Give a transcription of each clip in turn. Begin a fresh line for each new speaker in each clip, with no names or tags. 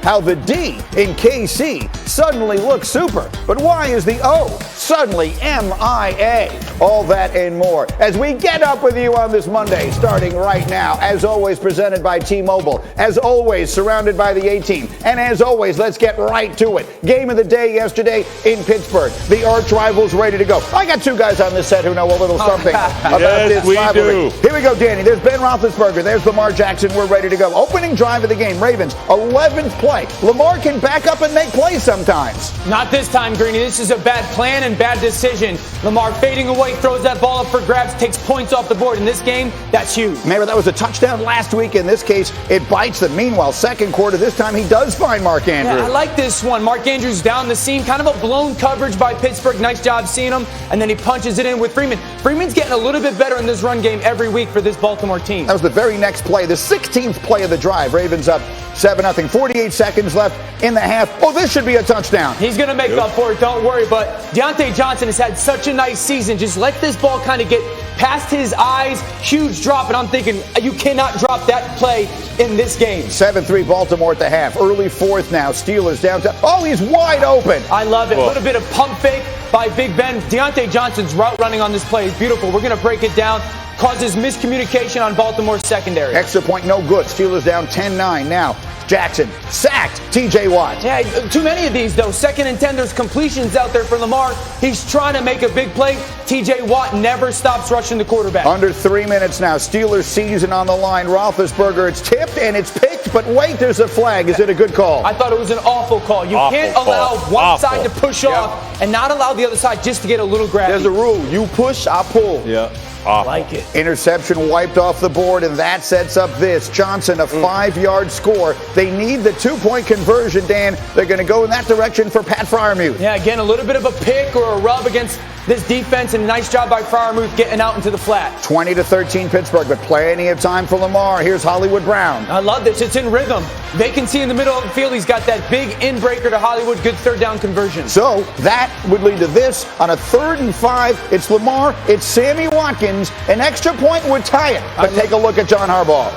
how the D in KC suddenly looks super, but why is the O suddenly MIA? All that and more as we get up with you on this Monday, starting right now. As always, presented by T-Mobile. As always, surrounded by the A-Team. And as always, let's get right to it. Game of the day yesterday in Pittsburgh. The arch rivals ready to go. I got two guys on this set who know a little something about this rivalry. Here we go, Danny. There's Ben Roethlisberger. There's Lamar Jackson. We're ready to go. Opening drive of the game. Ravens, 11th play. Lamar can back up and make plays sometimes.
Not this time, Greeny. This is a bad plan and bad decision. Lamar fading away, throws that ball up for grabs, takes points off the board. In this game, that's huge.
Remember, that was a touchdown last week. In this case, it bites them. Meanwhile, second quarter, this time he does find Mark Andrews.
Yeah, I like this one. Mark Andrews down the seam. Kind of a blown coverage by Pittsburgh. Nice job seeing him. And then he punches it in with Freeman. Freeman's getting a little bit better in this run game every week for this Baltimore team.
That was the very next play, the 16th play of the drive. Ravens up 7-0. 48 seconds left in the half. Oh, this should be a touchdown.
He's going to make up for it, don't worry. But Deontay Johnson has had such a nice season. Just let this ball kind of get past his eyes. Huge drop, and I'm thinking you cannot drop that play in this game.
7-3 Baltimore at the half. Early fourth now. Steelers down to... Oh, he's wide open.
I love it. A little bit of pump fake by Big Ben. Deontay Johnson's route running on this play is beautiful. We're going to break it down. Causes miscommunication on Baltimore's secondary.
Extra point, no good. Steelers down 10-9 now. Jackson sacked T.J. Watt.
Yeah, too many of these, though. 2nd and 10, there's completions out there for Lamar. He's trying to make a big play. T.J. Watt never stops rushing the quarterback.
Under 3 minutes now. Steelers season on the line. Roethlisberger, it's tipped and it's picked, but wait, there's a flag. Is it a good call?
I thought it was an awful call. You can't allow one side to push off and not allow the other side just to get a little grab.
There's a rule. You push, I pull.
Yeah.
I like it.
Interception wiped off the board, and that sets up this. Johnson, a 5-yard score. They need the 2-point conversion, Dan. They're going to go in that direction for Pat Freiermuth.
Yeah, again, a little bit of a pick or a rub against this defense, and a nice job by Freiermuth getting out into the flat.
20-13 Pittsburgh, but plenty of time for Lamar. Here's Hollywood Brown.
I love this. It's in rhythm. Vacancy in the middle of the field. He's got that big in-breaker to Hollywood. Good third down conversion.
So that would lead to this. On a 3rd and 5, it's Lamar, it's Sammy Watkins. An extra point would tie it. But take a look at John Harbaugh.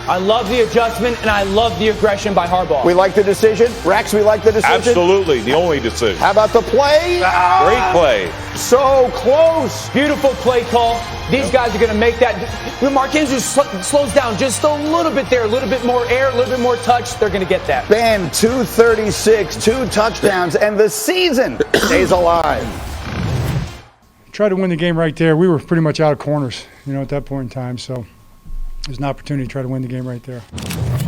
I love the adjustment, and I love the aggression by Harbaugh.
We like the decision. Rex, we like the decision.
Absolutely. The only decision.
How about the play?
Great play.
So close.
Beautiful play call. These guys are going to make that. Mark Andrews slows down just a little bit there, a little bit more air, a little bit more touch. They're going to get that.
Ben, 236, 2 touchdowns, and the season stays alive.
Tried to win the game right there. We were pretty much out of corners, at that point in time. So there's an opportunity to try to win the game right there.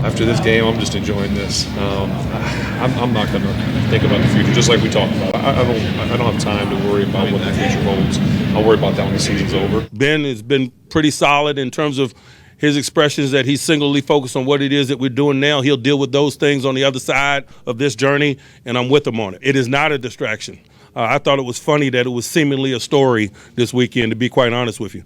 After this game, I'm just enjoying this. I'm not going to think about the future, just like we talked about. I don't have time to worry about what the future holds. I'll worry about that when the season's over.
Ben has been pretty solid in terms of his expressions that he's singly focused on what it is that we're doing now. He'll deal with those things on the other side of this journey, and I'm with him on it. It is not a distraction. I thought it was funny that it was seemingly a story this weekend, to be quite honest with you.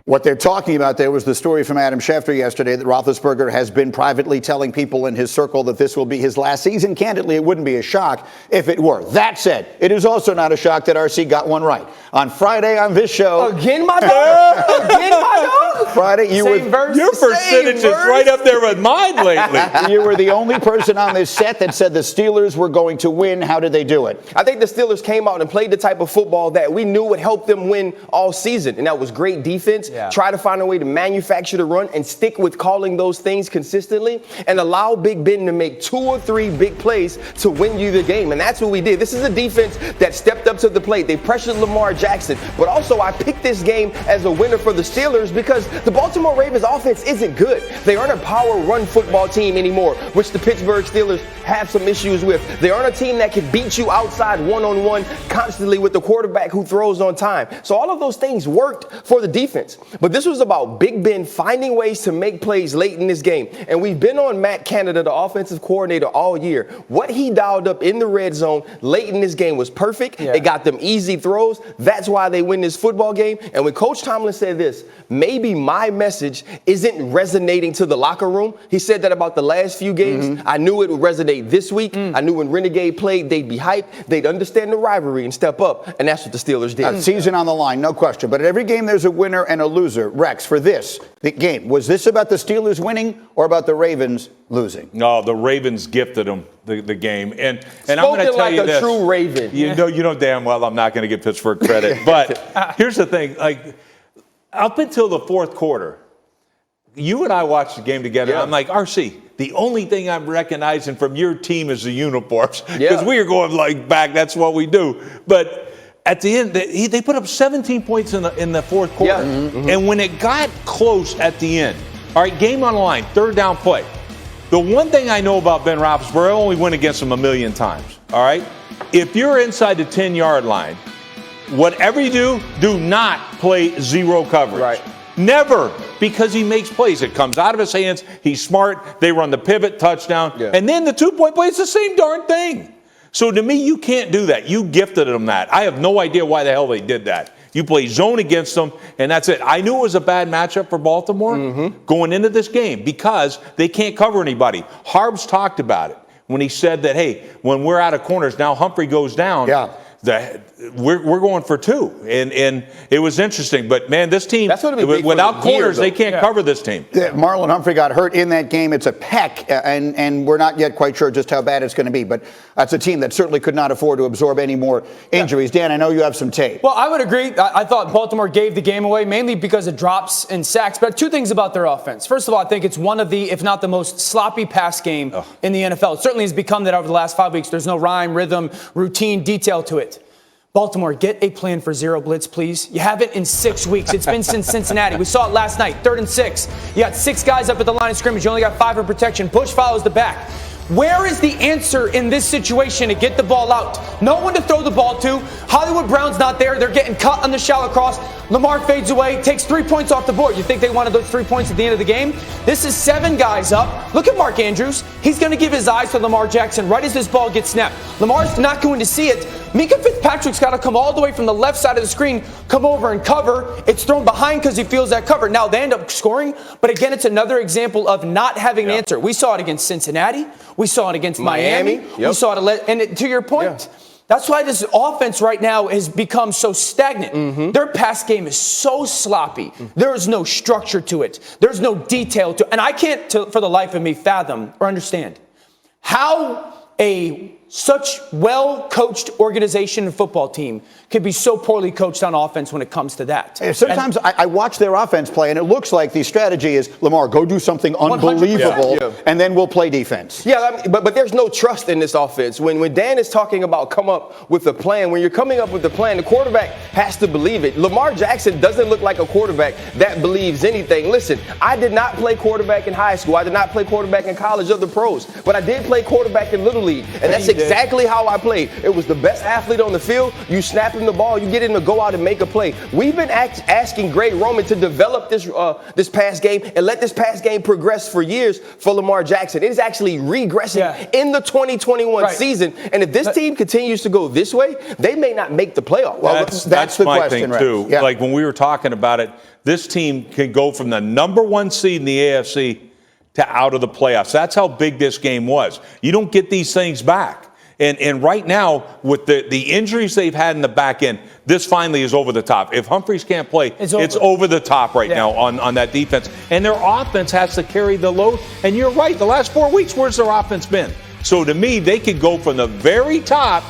What they're talking about there was the story from Adam Schefter yesterday that Roethlisberger has been privately telling people in his circle that this will be his last season. Candidly, it wouldn't be a shock if it were. That said, it is also not a shock that RC got one right. On Friday on this show.
Again, my dog? Again, my dog?
Friday,
your percentage is right up there with mine lately.
You were the only person on this set that said the Steelers were going to win. How did they do it?
I think the Steelers came out and played the type of football that we knew would help them win all season, and that was great defense. Yeah. Try to find a way to manufacture the run and stick with calling those things consistently and allow Big Ben to make 2 or 3 big plays to win you the game. And that's what we did. This is a defense that stepped up to the plate. They pressured Lamar Jackson. But also, I picked this game as a winner for the Steelers because the Baltimore Ravens offense isn't good. They aren't a power run football team anymore, which the Pittsburgh Steelers have some issues with. They aren't a team that can beat you outside one-on-one constantly with the quarterback who throws on time. So all of those things worked for the defense. But this was about Big Ben finding ways to make plays late in this game. And we've been on Matt Canada, the offensive coordinator, all year. What he dialed up in the red zone late in this game was perfect. It got them easy throws. That's why they win this football game. And when Coach Tomlin said this, maybe my message isn't resonating to the locker room. He said that about the last few games. I knew it would resonate this week. I knew when Renegade played, they'd be hyped. They'd understand the rivalry and step up. And that's what the Steelers did.
Season on the line, no question. But at every game, there's a winner and a loser. Rex, for this game, was this about the Steelers winning or about the Ravens losing?
No, the Ravens gifted them the game. And I'm going to tell
like
you
a
this.
true Raven.
You know damn well I'm not going to give Pittsburgh credit. But here's the thing. Like, up until the fourth quarter, you and I watched the game together.
Yeah.
I'm like, RC, the only thing I'm recognizing from your team is the uniforms. Because
Yeah.
we are going like back. That's what we do. But at the end, they put up 17 points in the fourth quarter.
Yeah.
And when it got close at the end, all right, game on the line, third down play. The one thing I know about Ben Roethlisberger, I only went against him a million times, all right? If you're inside the 10-yard line, whatever you do not play zero coverage.
Right.
Never, because he makes plays. It comes out of his hands. He's smart. They run the pivot, touchdown.
Yeah.
And then the two-point play is the same darn thing. So to me, you can't do that. You gifted them that. I have no idea why the hell they did that. You play zone against them, and that's it. I knew it was a bad matchup for Baltimore going into this game because they can't cover anybody. Harbs talked about it when he said that, hey, when we're out of corners, now Humphrey goes down.
Yeah.
We're going for two. And it was interesting. But, man, this team,
That's gonna be big for
without
the year,
corners,
though.
they can't cover this team.
Marlon Humphrey got hurt in that game. It's a pec, and we're not yet quite sure just how bad it's going to be. But that's a team that certainly could not afford to absorb any more injuries. Dan, I know you have some tape.
Well, I would agree. I thought Baltimore gave the game away mainly because of drops and sacks. But two things about their offense. First of all, I think it's one of the, if not the most sloppy pass game in the NFL. It certainly has become that over the last 5 weeks. There's no rhyme, rhythm, routine, detail to it. Baltimore, get a plan for zero blitz, please. You have it in 6 weeks. It's been since Cincinnati. We saw it last night, 3rd and 6. You got 6 guys up at the line of scrimmage. You only got 5 in protection. Bush follows the back. Where is the answer in this situation to get the ball out? No one to throw the ball to. Hollywood Brown's not there. They're getting cut on the shallow cross. Lamar fades away, takes 3 points off the board. You think they wanted those 3 points at the end of the game? This is 7 guys up. Look at Mark Andrews. He's going to give his eyes to Lamar Jackson right as this ball gets snapped. Lamar's not going to see it. Mika Fitzpatrick's got to come all the way from the left side of the screen, come over and cover. It's thrown behind because he feels that cover. Now, they end up scoring, but again, it's another example of not having an answer. We saw it against Cincinnati. We saw it against Miami.
Yep.
We saw it, and to your point, that's why this offense right now has become so stagnant. Their pass game is so sloppy. There is no structure to it. There's no detail to it. And I can't, for the life of me, fathom or understand how such well-coached organization and football team could be so poorly coached on offense when it comes to that.
Sometimes I watch their offense play, and it looks like the strategy is, Lamar, go do something unbelievable, and then we'll play defense.
Yeah, I mean, but there's no trust in this offense. When Dan is talking about come up with a plan, when you're coming up with a plan, the quarterback has to believe it. Lamar Jackson doesn't look like a quarterback that believes anything. Listen, I did not play quarterback in high school. I did not play quarterback in college or the pros, but I did play quarterback in Little League, and that's exactly how I played. It was the best athlete on the field. You snap him the ball, you get him to go out and make a play. We've been asking Greg Roman to develop this pass game and let this pass game progress for years for Lamar Jackson. It is actually regressing in the 2021 season. And if this team continues to go this way, they may not make the playoffs.
Well, that's
the
my
question,
thing, too.
Yeah.
Like when we were talking about it, this team can go from the number 1 seed in the AFC to out of the playoffs. That's how big this game was. You don't get these things back. And right now, with the injuries they've had in the back end, this finally is over the top. If Humphreys can't play, it's over the top right now on that defense. And their offense has to carry the load. And you're right, the last 4 weeks, where's their offense been? So to me, they could go from the very top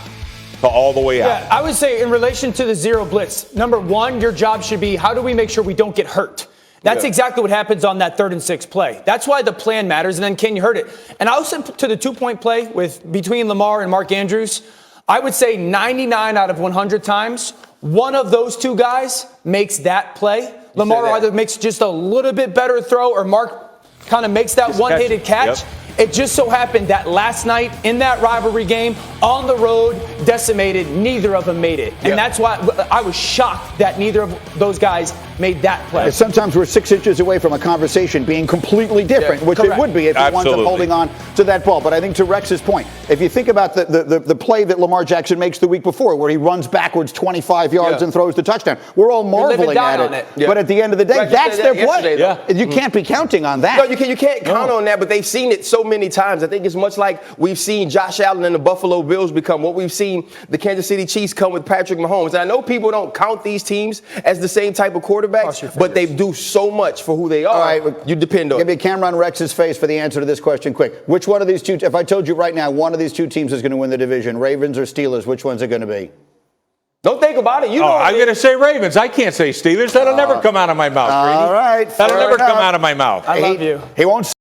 to all the way out.
Yeah, I would say in relation to the zero blitz, number 1, your job should be how do we make sure we don't get hurt? That's exactly what happens on that 3rd and 6 play. That's why the plan matters. And then, Ken, you heard it. And I also to the 2-point play between Lamar and Mark Andrews, I would say 99 out of 100 times, one of those 2 guys makes that play. Lamar either makes just a little bit better throw or Mark kind of makes that one-handed catch. It just so happened that last night in that rivalry game, on the road, decimated. Neither of them made it. And that's why I was shocked that neither of those guys made that play.
Sometimes we're 6 inches away from a conversation being completely different, which it would be if he winds up holding on to that ball. But I think to Rex's point, if you think about the play that Lamar Jackson makes the week before, where he runs backwards 25 yards and throws the touchdown, we're all marveling at it. But at the end of the day, that's their play. You can't be counting on that.
No, you can't count on that, but they've seen it so many times. I think it's much like we've seen Josh Allen and the Buffalo Bills become, what we've seen the Kansas City Chiefs come with Patrick Mahomes. And I know people don't count these teams as the same type of quarterbacks, but they do so much for who they are. All right, you depend on.
Give me a camera on Rex's face for the answer to this question quick. Which one of these two, if I told you right now, one of these two teams is going to win the division, Ravens or Steelers, which one's it going to be?
Don't think about it. You know
I'm going to say Ravens. I can't say Steelers. That'll never come out of my mouth.
All right.
That'll never come out of my mouth.
I love you.
He won't